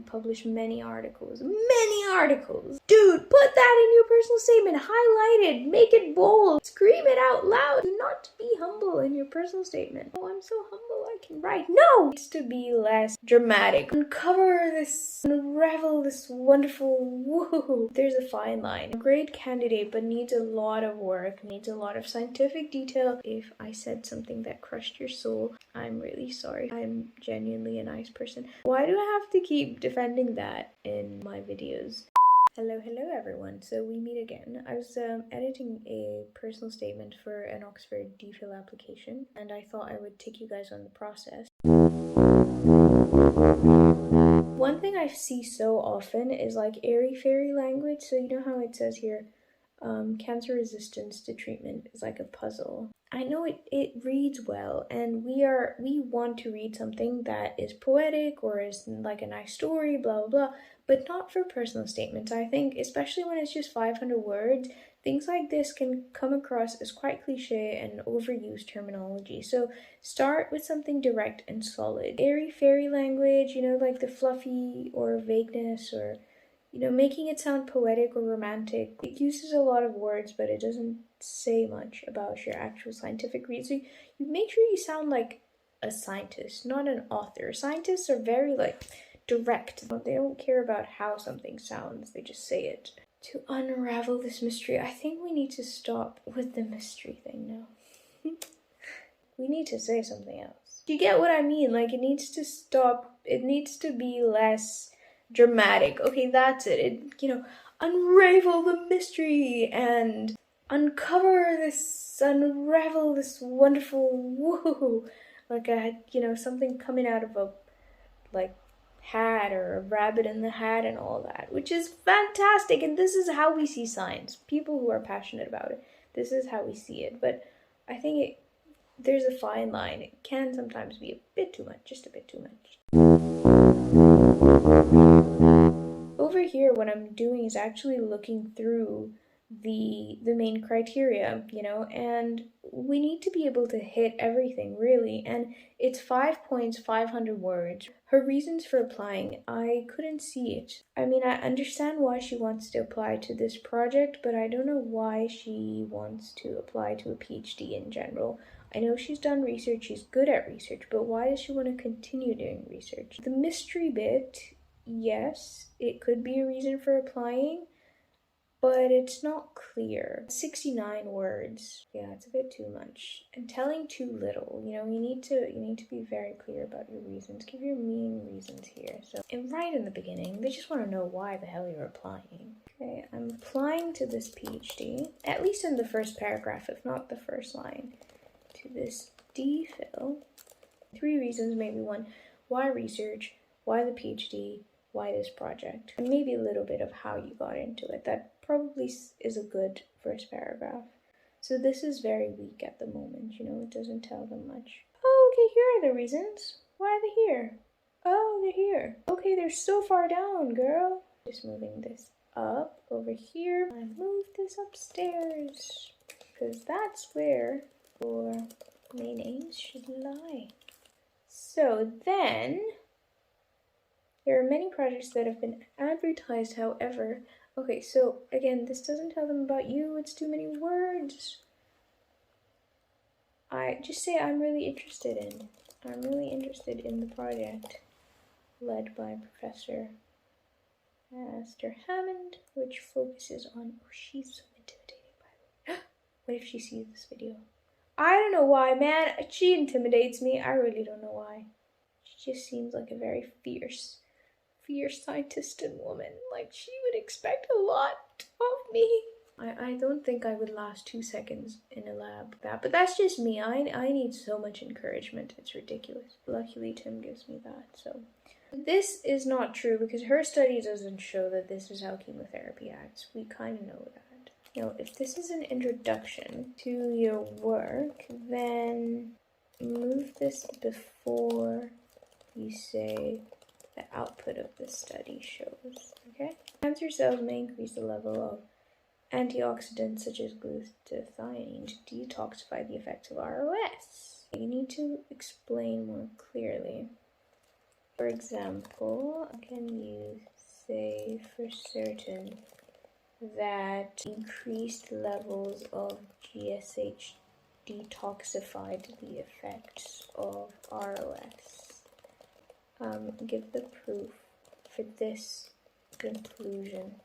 publish many articles. Many articles! Dude, put that in your personal statement. Highlight it. Make it bold. Scream it out loud. Do not be humble in your personal statement. Oh, I'm so humble I can write. No! It needs to be less dramatic. Uncover this, unravel this wonderful woohoo. There's a fine line. A great candidate, but needs a lot of work, needs a lot of scientific detail. If I said something that crushed your soul, I'm really sorry. I'm genuinely a nice person. Why do I have to keep defending that in my videos? Hello everyone. So we meet again. I was editing a personal statement for an Oxford DPhil application, and I thought I would take you guys on the process. One thing I see so often is like airy-fairy language. So you know how it says here, cancer resistance to treatment is like a puzzle. I know it reads well, and we want to read something that is poetic or is like a nice story, blah blah blah, but not for personal statements. I think especially when it's just 500 words, things like this can come across as quite cliche and overused terminology. So start with something direct and solid. Airy fairy language, you know, like the fluffy or vagueness, or you know, making it sound poetic or romantic. It uses a lot of words, but it doesn't say much about your actual scientific reason. You make sure you sound like a scientist, not an author. Scientists are very like direct. They don't care about how something sounds, they just say it. To unravel this mystery, I think we need to stop with the mystery thing now. We need to say something else. Do you get what I mean? Like, it needs to stop. It needs to be less dramatic. Okay, that's it. You know, unravel the mystery and unravel this wonderful woohoo. Like you know, something coming out of a, like, hat or a rabbit in the hat and all that, which is fantastic. And this is how we see science. People who are passionate about it, this is how we see it. But I think there's a fine line. It can sometimes be a bit too much, just a bit too much. Over here, what I'm doing is actually looking through the main criteria, you know, and we need to be able to hit everything, really. And it's 5 points, 500 words. Her reasons for applying, I couldn't see it. I mean, I understand why she wants to apply to this project, but I don't know why she wants to apply to a PhD in general. I know she's done research, she's good at research, but why does she want to continue doing research? The mystery bit, yes, it could be a reason for applying, but it's not clear. 69 words. Yeah, it's a bit too much. And telling too little. You know, you need to be very clear about your reasons. Give your main reasons here. So, and right in the beginning, they just want to know why the hell you're applying. Okay, I'm applying to this PhD, at least in the first paragraph, if not the first line, to this DPhil. 3 reasons, maybe 1. Why research? Why the PhD? Why this project? And maybe a little bit of how you got into it. That probably is a good first paragraph. So this is very weak at the moment, you know, it doesn't tell them much. Oh, okay, here are the reasons. Why are they here? Oh, they're here. Okay, they're so far down, girl. Just moving this up over here. I moved this upstairs, because that's where your main aims should lie. So then, there are many projects that have been advertised, however. Okay, so again, this doesn't tell them about you, it's too many words. I just say I'm really interested in the project led by Professor Esther Hammond, which focuses on, oh, she's so intimidating, by the way. What if she sees this video? I don't know why, man. She intimidates me. I really don't know why. She just seems like a very fierce scientist and woman. Like, she would expect a lot of me. I don't think I would last 2 seconds in a lab with that, but that's just me. I need so much encouragement. It's ridiculous. Luckily, Tim gives me that, so. This is not true because her study doesn't show that this is how chemotherapy acts. We kind of know that. Now, if this is an introduction to your work, then move this before you say the output of this study shows, okay? Cancer cells may increase the level of antioxidants such as glutathione to detoxify the effects of ROS. You need to explain more clearly. For example, I can use say for certain that increased levels of GSH detoxified the effects of ROS. Give the proof for this conclusion.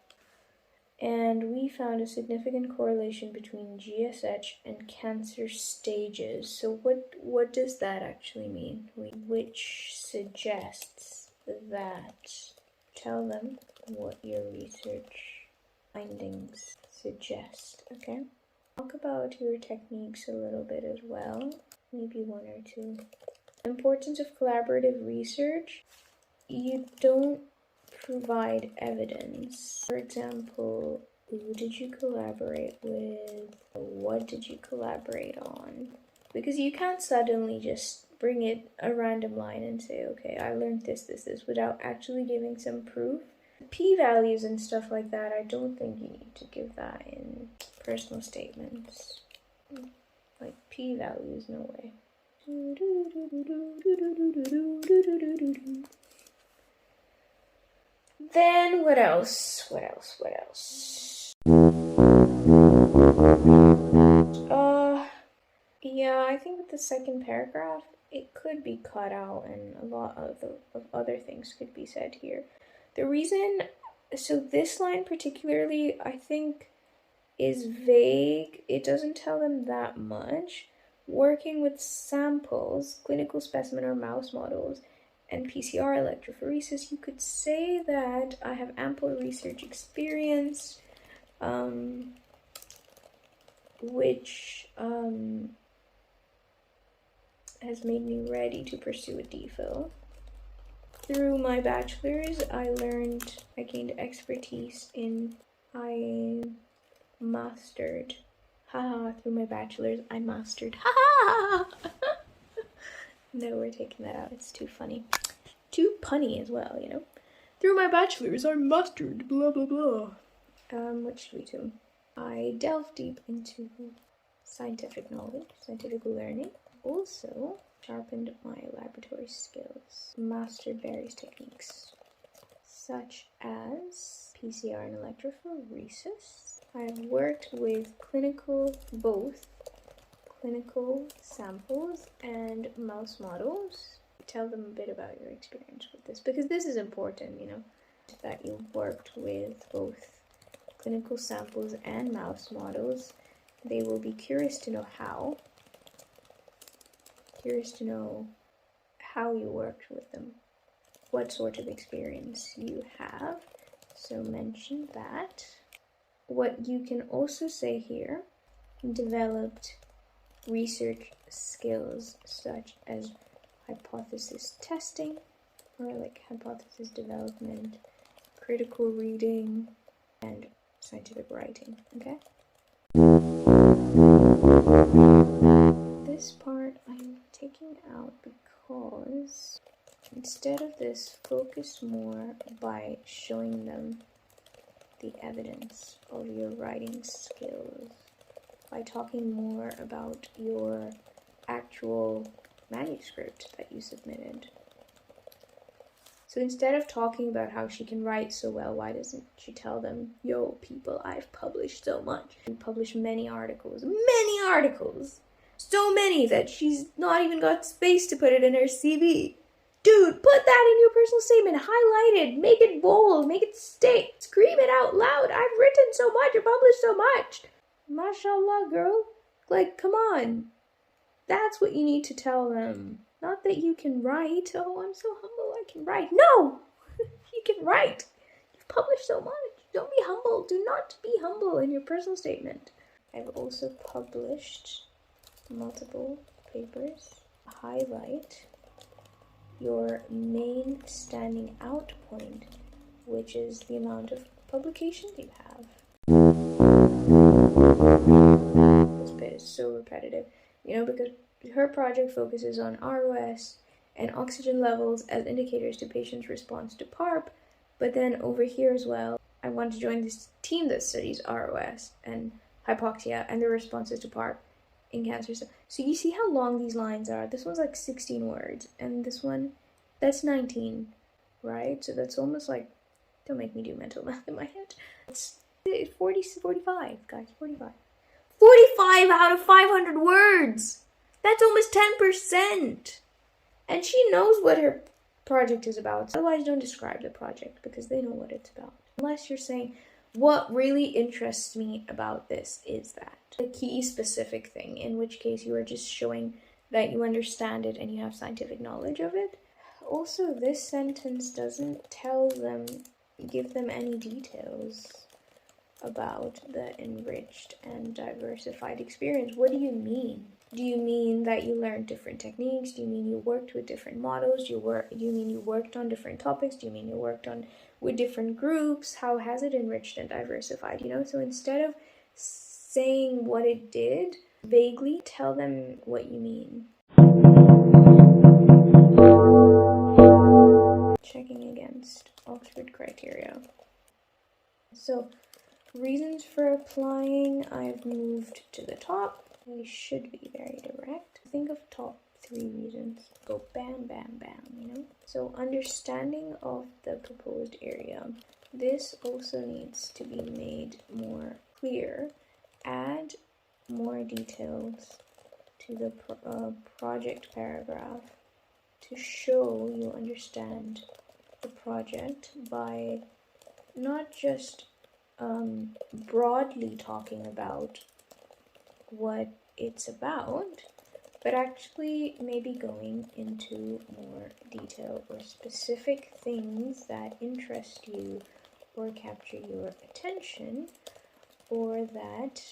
And we found a significant correlation between GSH and cancer stages. So what does that actually mean? Which suggests that, tell them what your research findings suggest, okay? Talk about your techniques a little bit as well, maybe one or two. Importance of collaborative research. You don't provide evidence. For example, who did you collaborate with? What did you collaborate on? Because you can't suddenly just bring it a random line and say, okay, I learned this, without actually giving some proof. P-values and stuff like that, I don't think you need to give that in personal statements. Like P-values, no way. Then what else? Yeah, I think with the second paragraph, it could be cut out and a lot of other things could be said here. The reason, so this line particularly, I think is vague. It doesn't tell them that much. Working with samples, clinical specimen or mouse models, and PCR electrophoresis, you could say that I have ample research experience, which has made me ready to pursue a DPhil. Through my bachelor's, I gained expertise in, through my bachelor's, I mastered, No, we're taking that out, it's too funny. Too punny as well, you know. Through my bachelor's, I mastered, blah, blah, blah. What should we do? I delved deep into scientific knowledge, scientific learning. Also sharpened my laboratory skills. Mastered various techniques, such as PCR and electrophoresis. I have worked with both clinical samples and mouse models. Tell them a bit about your experience with this, because this is important, you know, that you've worked with both clinical samples and mouse models. They will be curious to know how. Curious to know how you worked with them, what sort of experience you have. So mention that. What you can also say here, developed research skills such as hypothesis testing, or like hypothesis development, critical reading, and scientific writing, okay? This part I'm taking out because instead of this, focus more by showing them the evidence of your writing skills, by talking more about your actual manuscript that you submitted. So instead of talking about how she can write so well, why doesn't she tell them, yo, people, I've published so much. You published many articles, so many that she's not even got space to put it in her CV. Dude, put that in your personal statement, highlight it, make it bold, make it stick, scream it out loud. I've written so much, I published so much. Mashallah, girl. Like, come on. That's what you need to tell them. Not that you can write. Oh, I'm so humble, I can write. No! You can write. You've published so much. Don't be humble. Do not be humble in your personal statement. I've also published multiple papers. Highlight your main standing out point, which is the amount of publications you have. This bit is so repetitive, you know, because her project focuses on ROS and oxygen levels as indicators to patients' response to PARP, but then over here as well, I want to join this team that studies ROS and hypoxia and their responses to PARP in cancer. So you see how long these lines are? This one's like 16 words, and this one, that's 19, right? So that's almost like Don't make me do mental math in my head. It's 45, guys, 45. 45 out of 500 words! That's almost 10%! And she knows what her project is about. Otherwise, don't describe the project because they know what it's about. Unless you're saying, what really interests me about this is that. A key specific thing, in which case you are just showing that you understand it and you have scientific knowledge of it. Also, this sentence doesn't give them any details about the enriched and diversified experience. What do you mean? Do you mean that you learned different techniques? Do you mean you worked with different models? Do you mean you worked on different topics? Do you mean you worked with different groups? How has it enriched and diversified? So instead of saying what it did, vaguely tell them what you mean. Checking against Oxford criteria. So, reasons for applying, I've moved to the top. I should be very direct. Think of top 3 reasons. Go bam, bam, bam, So, understanding of the proposed area. This also needs to be made more clear. Add more details to the project paragraph to show you understand the project by not just broadly talking about what it's about, but actually maybe going into more detail or specific things that interest you or capture your attention, or that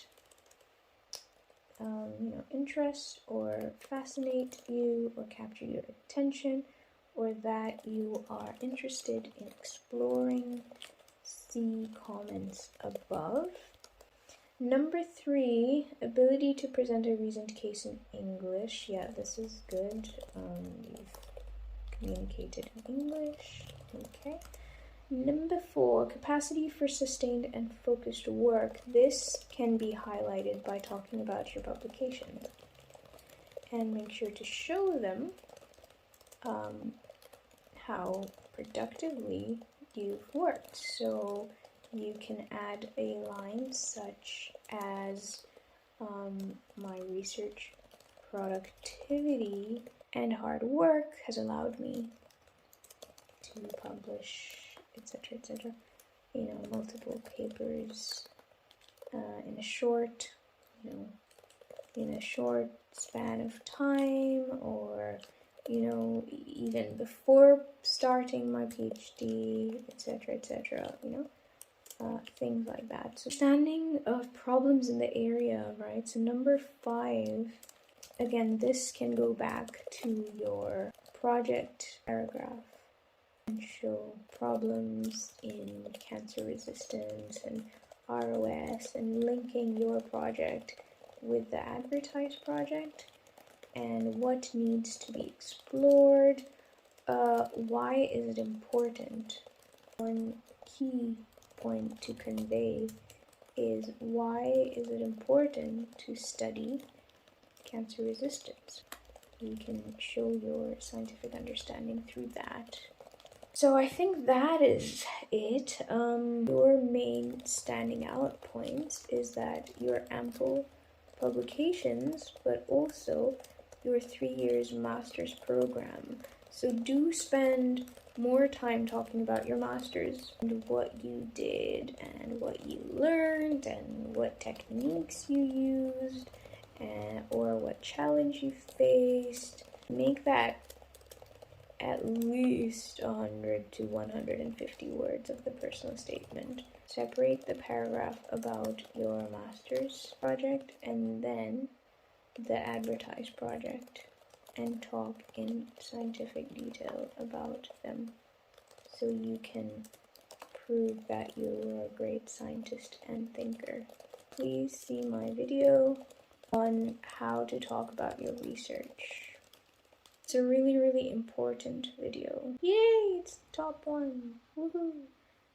interest or fascinate you or capture your attention, or that you are interested in exploring. See comments above. Number 3, ability to present a reasoned case in English. Yeah, this is good. You've communicated in English. Okay. Number 4, capacity for sustained and focused work. This can be highlighted by talking about your publication. And make sure to show them how productively you've worked. So you can add a line such as my research productivity and hard work has allowed me to publish, etc., multiple papers in a short span of time, or even before starting my PhD, etc., things like that. So understanding of problems in the area, right? So number 5, again, this can go back to your project paragraph and show problems in cancer resistance and ROS, and linking your project with the advertised project and what needs to be explored. Why is it important? One key point to convey is, why is it important to study cancer resistance? You can show your scientific understanding through that. So I think that is it. Your main standing out points is that your ample publications, but also your 3 years master's program. So do spend more time talking about your master's and what you did and what you learned and what techniques you used, or what challenge you faced. Make that at least 100 to 150 words of the personal statement. Separate the paragraph about your master's project and then the advertised project, and talk in scientific detail about them so you can prove that you're a great scientist and thinker. Please see my video on how to talk about your research. It's a really, really important video. Yay, it's top 1. Woohoo!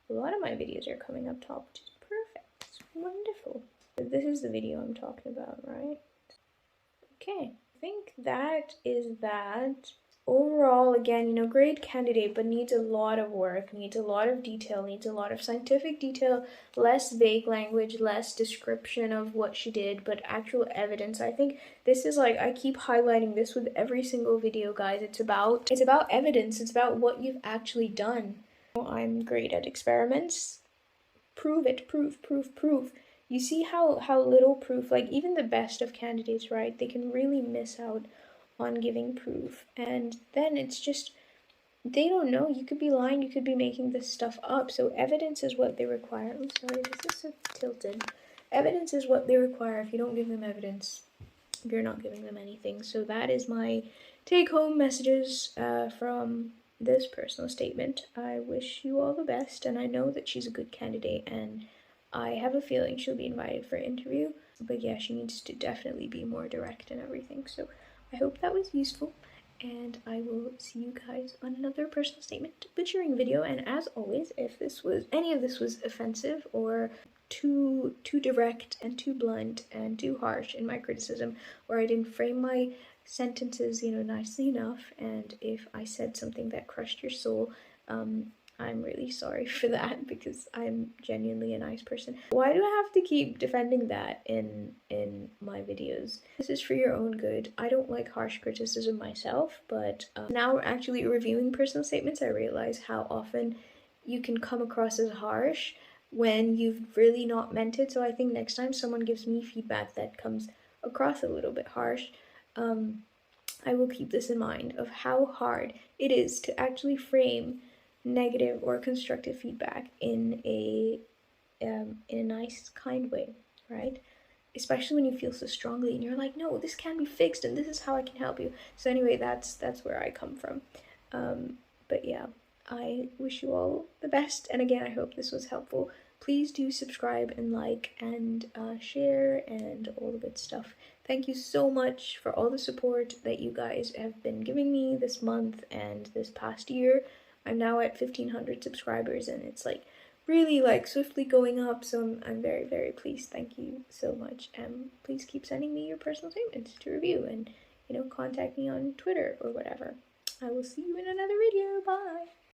A lot of my videos are coming up top, which is perfect. It's wonderful. This is the video I'm talking about, right? Okay, I think that is that. overall, again, great candidate, but needs a lot of work, needs a lot of detail, needs a lot of scientific detail, less vague language, less description of what she did, but actual evidence. I think this is like, I keep highlighting this with every single video, guys. It's about evidence. It's about what you've actually done. I'm great at experiments. Prove it, proof. You see how little proof, like even the best of candidates, right? They can really miss out on giving proof. And then it's just, they don't know. You could be lying, you could be making this stuff up. So evidence is what they require. Oh, sorry, this is so tilted. Evidence is what they require. If you don't give them evidence, you're not giving them anything. So that is my take-home messages from this personal statement. I wish you all the best, and I know that she's a good candidate, and I have a feeling she'll be invited for an interview. But yeah, she needs to definitely be more direct and everything. So I hope that was useful, and I will see you guys on another personal statement butchering video. And as always, if any of this was offensive or too direct and too blunt and too harsh in my criticism, or I didn't frame my sentences, nicely enough, and if I said something that crushed your soul, I'm really sorry for that, because I'm genuinely a nice person. Why do I have to keep defending that in my videos? This is for your own good. I don't like harsh criticism myself, but now actually reviewing personal statements, I realize how often you can come across as harsh when you've really not meant it. So I think next time someone gives me feedback that comes across a little bit harsh, I will keep this in mind of how hard it is to actually frame negative or constructive feedback in a nice, kind way, right? Especially when you feel so strongly and you're like, no, this can be fixed and this is how I can help you. So anyway, that's where I come from. But yeah, I wish you all the best, and again, I hope this was helpful. Please do subscribe and like and share and all the good stuff. Thank you so much for all the support that you guys have been giving me this month and this past year. I'm now at 1,500 subscribers, and it's like really like swiftly going up, so I'm very, very pleased. Thank you so much. Please keep sending me your personal statements to review, and contact me on Twitter or whatever. I will see you in another video. Bye!